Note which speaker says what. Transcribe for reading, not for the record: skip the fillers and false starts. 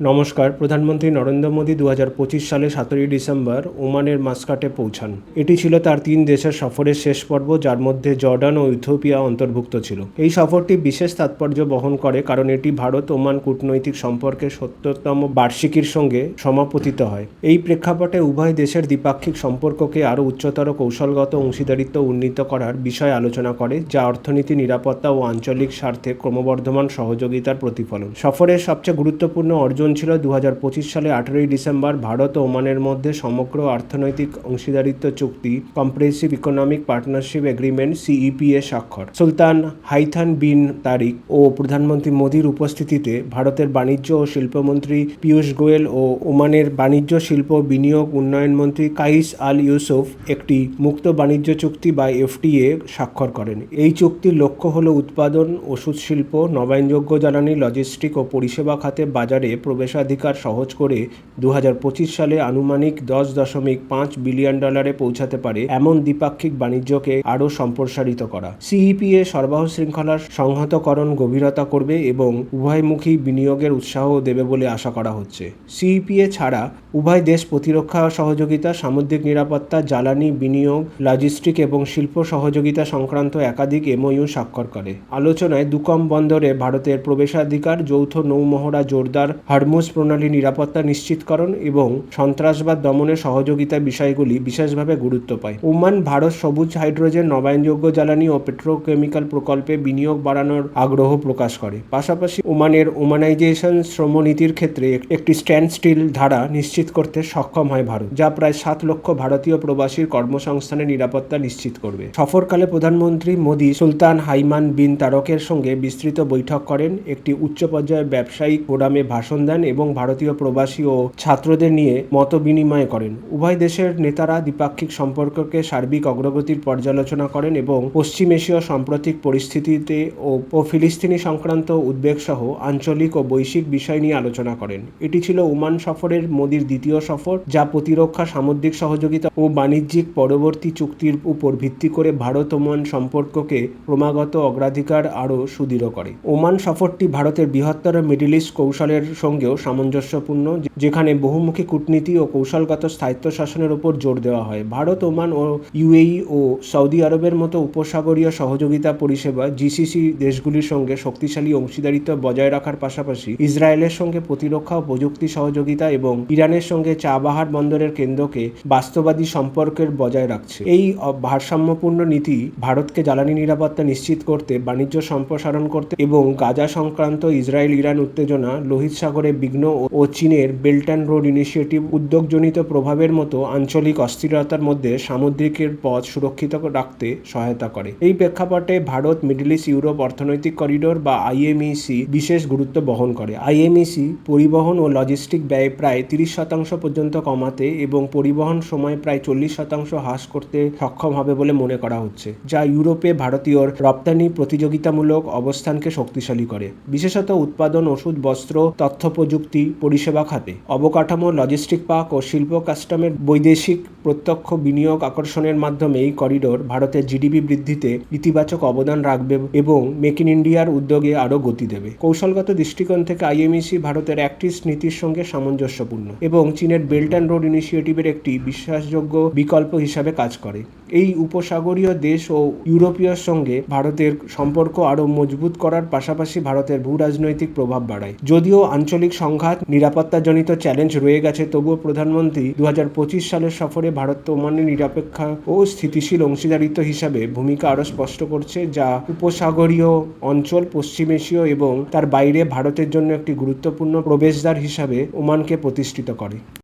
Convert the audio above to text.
Speaker 1: নমস্কার। প্রধানমন্ত্রী নরেন্দ্র মোদী 2025 সালে 17 ডিসেম্বর ওমানের মাস্কাটে পৌঁছান। এটি ছিল তার 3 দেশের সফরের শেষ পর্ব, যার মধ্যে জর্ডান ও ইথিওপিয়া অন্তর্ভুক্ত ছিল। এই সফরটি বিশেষ তাৎপর্য বহন করে কারণ এটি ভারত ওমান কূটনৈতিক সম্পর্কের 70তম বার্ষিকীর সঙ্গে সমাপতিত হয়। এই প্রেক্ষাপটে উভয় দেশের দ্বিপাক্ষিক সম্পর্ককে আরও উচ্চতর কৌশলগত অংশীদারিত্ব উন্নীত করার বিষয়ে আলোচনা করে, যা অর্থনীতি, নিরাপত্তা ও আঞ্চলিক স্বার্থে ক্রমবর্ধমান সহযোগিতার প্রতিফলন। সফরের সবচেয়ে গুরুত্বপূর্ণ অর্জন ছিল 2025 সালে 18 ডিসেম্বর ভারত ও ওমানের মধ্যে সমগ্র অর্থনৈতিক অংশীদারিত্ব চুক্তি comprehensive economic partnership agreement CEPA স্বাক্ষর। সুলতান হাইথান বিন তারিক ও প্রধানমন্ত্রী মোদীর উপস্থিতিতে ভারতের বাণিজ্য ও শিল্পমন্ত্রী পীযূষ গোয়েল ও ওমানের বাণিজ্য, শিল্প ও বিনিয়োগ উন্নয়ন মন্ত্রী কাইস আল ইউসুফ একটি মুক্ত বাণিজ্য চুক্তি বা FTA স্বাক্ষর করেন। এই চুক্তির লক্ষ্য হল উৎপাদন, ওষুধ শিল্প, নবায়নযোগ্য জ্বালানি, লজিস্টিক ও পরিষেবা খাতে বাজারে প্রবেশাধিকার সহজ করে 2025 সালে আনুমানিক $10.5 বিলিয়ন পৌঁছাতে পারে এমন দ্বিপাক্ষিক বাণিজ্যকে আরও সম্প্রসারিত করা। CEPA সরবরাহ শৃঙ্খলার সংহতকরণ গভীরতা করবে এবং উভয়মুখী বিনিয়োগের উৎসাহ দেবে বলে আশা করা হচ্ছে। CEPA ছাড়া উভয় দেশ প্রতিরক্ষা সহযোগিতা, সামুদ্রিক নিরাপত্তা, জ্বালানি, বিনিয়োগ, লজিস্টিক এবং শিল্প সহযোগিতা সংক্রান্ত একাধিক MOU স্বাক্ষর করে। আলোচনায় দুকম বন্দরে ভারতের প্রবেশাধিকার, যৌথ নৌমহড়া জোরদার, হরমুজ প্রণালী নিরাপত্তা নিশ্চিতকরণ এবং সন্ত্রাসবাদ দমনে সহযোগিতার বিষয়গুলি বিশেষভাবে গুরুত্ব পায়। ওমান ভারত সবুজ হাইড্রোজেন, নবায়নযোগ্য জ্বালানি ও পেট্রোকেমিক্যাল প্রকল্পে বিনিয়োগ বাড়ানোর আগ্রহ প্রকাশ করে। পাশাপাশি ওমানের ওমানাইজেশন শ্রমনীতির ক্ষেত্রে একটি স্ট্যান্ড স্টিল ধারা নিশ্চিত করতে সক্ষম হয় ভারত, যা প্রায় 7 লক্ষ ভারতীয় প্রবাসীর কর্মসংস্থানের নিরাপত্তা নিশ্চিত করবে। সফরকালে প্রধানমন্ত্রী মোদী সুলতান হাইমান বিন তারকের সঙ্গে বিস্তৃত বৈঠক করেন, একটি উচ্চ পর্যায়ের ব্যবসায়িক ফোরামে ভাষণ দেন এবং ভারতীয় প্রবাসী ও ছাত্রদের নিয়ে মত বিনিময় করেন। উভয় দেশের নেতারা দ্বিপাক্ষিক সম্পর্ককে সার্বিক অগ্রগতির পর্যালোচনা করেন এবং পশ্চিম এশীয় সাম্প্রতিক পরিস্থিতিতে ও ফিলিস্তিনি সংক্রান্ত উদ্বেগ সহ আঞ্চলিক ও বৈশ্বিক বিষয় নিয়ে আলোচনা করেন। এটি ছিল ওমান সফরের মোদীর দ্বিতীয় সফর, যা প্রতিরক্ষা, সামুদ্রিক সহযোগিতা ও বাণিজ্যিক পরবর্তী চুক্তির উপর ভিত্তি করে ভারত ওমান সম্পর্ককে ক্রমাগত অগ্রাধিকার আরও সুদৃঢ় করে। ওমান সফরটি ভারতের বৃহত্তর মিডল ইস্ট কৌশলের সঙ্গেও সামঞ্জস্যপূর্ণ, যেখানে বহুমুখী কূটনীতি ও কৌশলগত স্বায়ত্তশাসনের উপর জোর দেওয়া হয়। ভারত, ওমান ও UAE ও সৌদি আরবের মতো উপসাগরীয় সহযোগিতা পরিষেবা GCC দেশগুলির সঙ্গে শক্তিশালী অংশীদারিত্ব বজায় রাখার পাশাপাশি ইসরায়েলের সঙ্গে প্রতিরক্ষা ও প্রযুক্তি সহযোগিতা এবং ইরানের সঙ্গে চাবাহার বন্দরের কেন্দ্রকে বাস্তববাদী সম্পর্কের বজায় রাখছে। এই ভারসাম্যপূর্ণ নীতি ভারতকে জ্বালানি নিরাপত্তা নিশ্চিত করতে, বাণিজ্য সম্প্রসারণ করতে এবং গাজা সংক্রান্ত ইসরায়েল-ইরান উত্তেজনা, লোহিত সাগরে বিঘ্ন ও চীনের বেল্ট অ্যান্ড রোড ইনিশিয়েটিভ উদ্যোগজনিত প্রভাবের মতো আঞ্চলিক অস্থিরতার মধ্যে সামুদ্রিকের পথ সুরক্ষিত রাখতে সহায়তা করে। এই প্রেক্ষাপটে ভারত মিডল ইস্ট ইউরোপ অর্থনৈতিক করিডোর বা IMEC বিশেষ গুরুত্ব বহন করে। IMEC পরিবহন ও লজিস্টিক ব্যয় প্রায় 30% পর্যন্ত কমাতে এবং পরিবহন সময় প্রায় 40% হ্রাস করতে সক্ষম হবে বলে মনে করা হচ্ছে, যা ইউরোপে ভারতীয় রপ্তানি প্রতিযোগিতামূলক অবস্থানকে শক্তিশালী করে, বিশেষত উৎপাদন, ওষুধ, বস্ত্র, তথ্য প্রযুক্তি, পরিষেবা খাতে। অবকাঠামো, লজিস্টিক পার্ক ও শিল্প কাস্টমের বৈদেশিক প্রত্যক্ষ বিনিয়োগ আকর্ষণের মাধ্যমে এই করিডোর ভারতের GDP বৃদ্ধিতে ইতিবাচক অবদান রাখবে এবং মেক ইন ইন্ডিয়ার উদ্যোগে আরও গতি দেবে। কৌশলগত দৃষ্টিকোণ থেকে IMEC ভারতের অ্যাক্ট ইস্ট নীতির সঙ্গে সামঞ্জস্যপূর্ণ এবং চীনের বেল্ট অ্যান্ড রোড ইনিশিয়েটিভের একটি বিশ্বাসযোগ্য বিকল্প হিসাবে কাজ করে। এই উপসাগরীয় দেশ ও ইউরোপীয়র সঙ্গে ভারতের সম্পর্ক আরও মজবুত করার পাশাপাশি ভারতের ভূ রাজনৈতিক প্রভাব বাড়ায়। যদিও আঞ্চলিক সংঘাত, নিরাপত্তাজনিত চ্যালেঞ্জ রয়ে গেছে, তবুও প্রধানমন্ত্রী 2025 সালের সফরে ভারত ওমানের নিরপেক্ষ ও স্থিতিশীল অংশীদারিত্ব হিসাবে ভূমিকা আরও স্পষ্ট করছে, যা উপসাগরীয় অঞ্চল, পশ্চিম এশীয় এবং তার বাইরে ভারতের জন্য একটি গুরুত্বপূর্ণ প্রবেশদ্বার হিসাবে ওমানকে প্রতিষ্ঠিত করে।